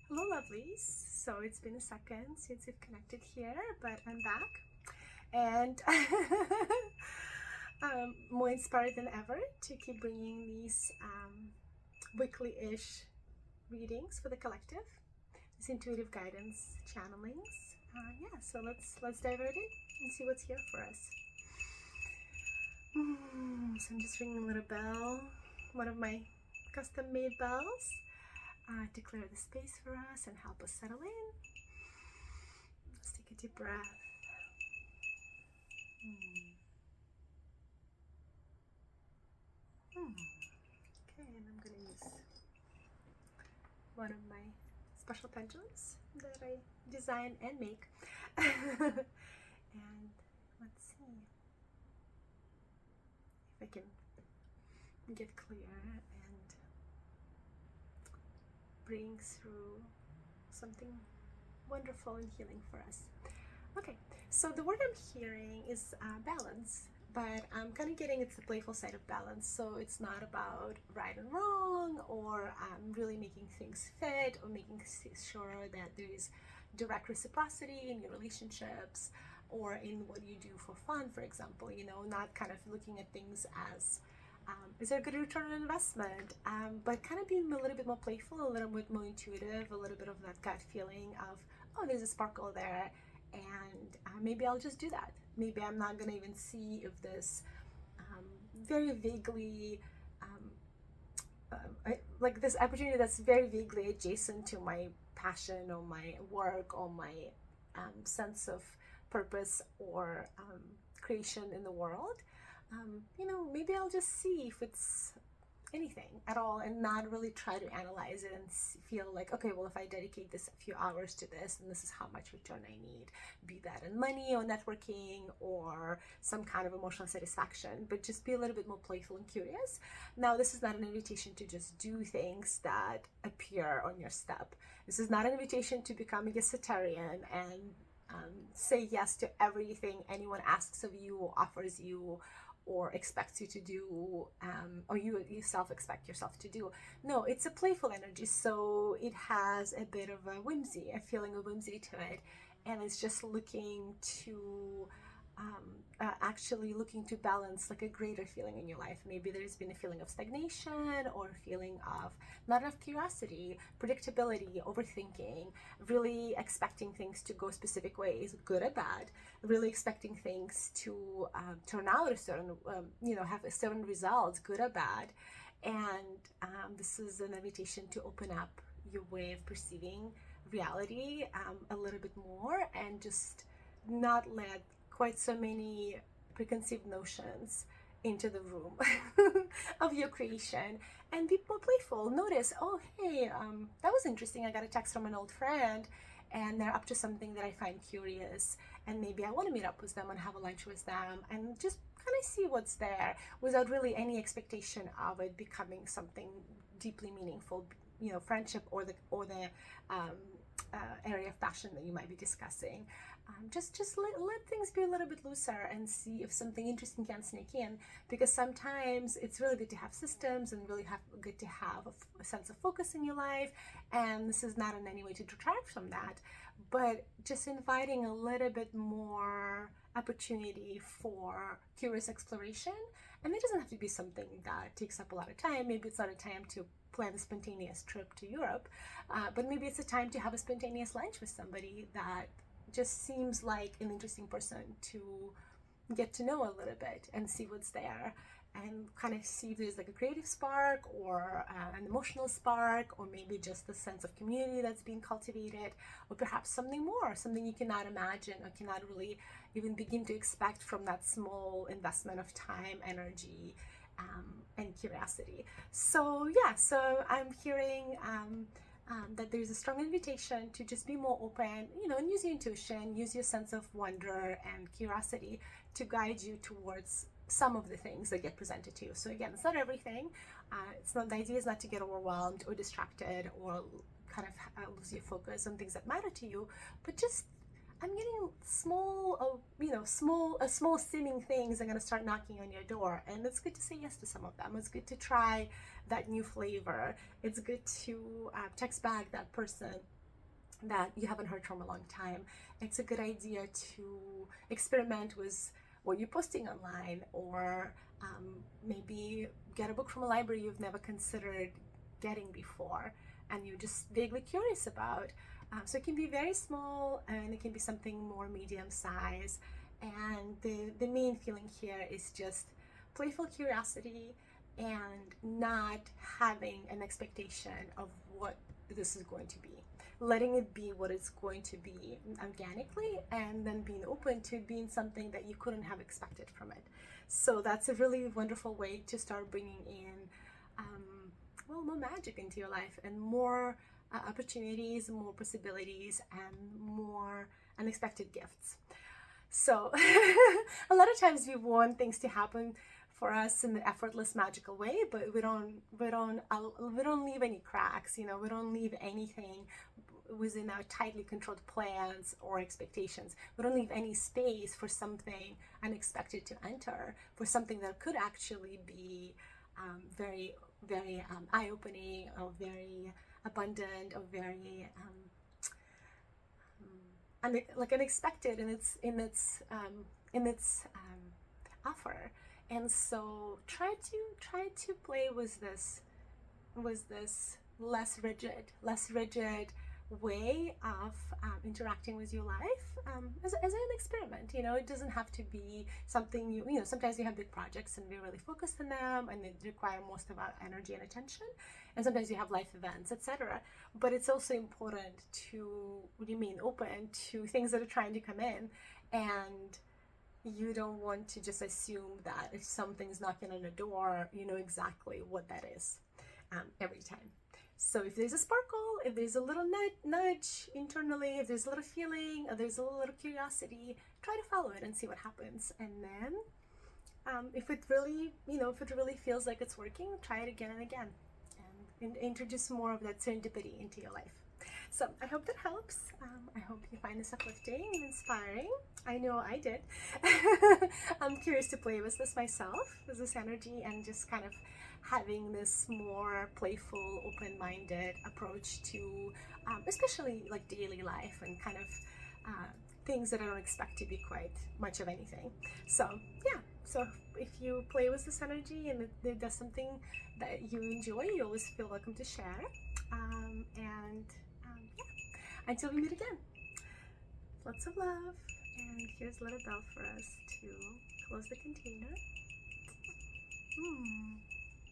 Hello lovelies, so it's been a second since we've connected here, but I'm back and more inspired than ever to keep bringing these weekly-ish readings for the collective, these intuitive guidance channelings. Yeah, so let's dive right in and see what's here for us. So I'm just ringing a little bell, one of my custom-made bells, to clear the space for us and help us settle in. Let's take a deep breath. Okay, and I'm going to use one of my special pendulums that I design and make. And let's see if I can get clear and bring through something wonderful and healing for us. Okay, so the word I'm hearing is balance, but I'm kind of getting it's the playful side of balance. So it's not about right and wrong, or really making things fit, or making sure that there is direct reciprocity in your relationships or in what you do for fun, for example. You know, not kind of looking at things as is there a good return on investment? But kind of being a little bit more playful, a little bit more intuitive, a little bit of that gut feeling of, oh, there's a sparkle there, and maybe I'll just do that. Maybe I'm not going to even see if this very vaguely, like this opportunity that's very vaguely adjacent to my passion or my work or my sense of purpose or creation in the world. You know, maybe I'll just see if it's anything at all and not really try to analyze it and feel like, okay, well, if I dedicate this a few hours to this, and this is how much return I need, be that in money or networking or some kind of emotional satisfaction, but just be a little bit more playful and curious. Now, this is not an invitation to just do things that appear on your step. This is not an invitation to become a guessitarian and say yes to everything anyone asks of you or offers you or expects you to do, or you yourself expect yourself to do. No, it's a playful energy, so it has a bit of a whimsy, a feeling of whimsy to it, and it's just looking to actually looking to balance like a greater feeling in your life. Maybe there's been a feeling of stagnation or a feeling of not enough curiosity, predictability, overthinking, really expecting things to go specific ways, good or bad, really expecting things to turn out a certain, have a certain results, good or bad. And this is an invitation to open up your way of perceiving reality a little bit more and just not let quite so many preconceived notions into the room of your creation and be more playful. Notice, oh, hey, that was interesting. I got a text from an old friend and they're up to something that I find curious, and maybe I want to meet up with them and have a lunch with them and just kind of see what's there without really any expectation of it becoming something deeply meaningful, you know, friendship or the area of passion that you might be discussing. Just let things be a little bit looser and see if something interesting can sneak in, because sometimes it's really good to have systems and really good to have a sense of focus in your life, and this is not in any way to detract from that, but just inviting a little bit more opportunity for curious exploration. And it doesn't have to be something that takes up a lot of time. Maybe it's not a time to plan a spontaneous trip to Europe, but maybe it's a time to have a spontaneous lunch with somebody that just seems like an interesting person to get to know a little bit and see what's there, and kind of see if there's like a creative spark or an emotional spark, or maybe just the sense of community that's being cultivated, or perhaps something more, something you cannot imagine or cannot really even begin to expect from that small investment of time, energy, and curiosity. So yeah, so I'm hearing that there's a strong invitation to just be more open, you know, and use your intuition, use your sense of wonder and curiosity to guide you towards some of the things that get presented to you. So again, it's not everything. It's not, the idea is not to get overwhelmed or distracted or kind of lose your focus on things that matter to you, but just I'm getting small seeming things are going to start knocking on your door, and it's good to say yes to some of them. It's good to try that new flavor. It's good to text back that person that you haven't heard from a long time, it's a good idea to experiment with what you're posting online, or maybe get a book from a library you've never considered getting before and you're just vaguely curious about. So it can be very small and it can be something more medium size. And the main feeling here is just playful curiosity and not having an expectation of what this is going to be. Letting it be what it's going to be organically, and then being open to being something that you couldn't have expected from it. So that's a really wonderful way to start bringing in more magic into your life, and more opportunities, more possibilities, and more unexpected gifts. So a lot of times we want things to happen for us in the effortless, magical way, but we don't leave any cracks. You know, we don't leave anything within our tightly controlled plans or expectations. We don't leave any space for something unexpected to enter, for something that could actually be very, very eye-opening, or very abundant, or very like unexpected in its offer. And so try to play with this less rigid way of interacting with your life, as an experiment. You know, it doesn't have to be something you know, sometimes we have big projects and we're really focused on them and they require most of our energy and attention, and sometimes you have life events, etc. But it's also important to remain open to things that are trying to come in, and you don't want to just assume that if something's knocking on the door, you know exactly what that is every time. So if there's a sparkle, if there's a little nudge internally, if there's a little feeling, or there's a little curiosity, try to follow it and see what happens. And then if it really feels like it's working, try it again and again, and introduce more of that serendipity into your life. So I hope that helps. I hope you find this uplifting and inspiring. I know I did. I'm curious to play with this myself, with this energy, and just kind of having this more playful, open-minded approach to especially like daily life, and kind of things that I don't expect to be quite much of anything. So yeah, so if you play with this energy and it does something that you enjoy, you always feel welcome to share. And yeah, until we meet again, lots of love. And here's a little bell for us to close the container.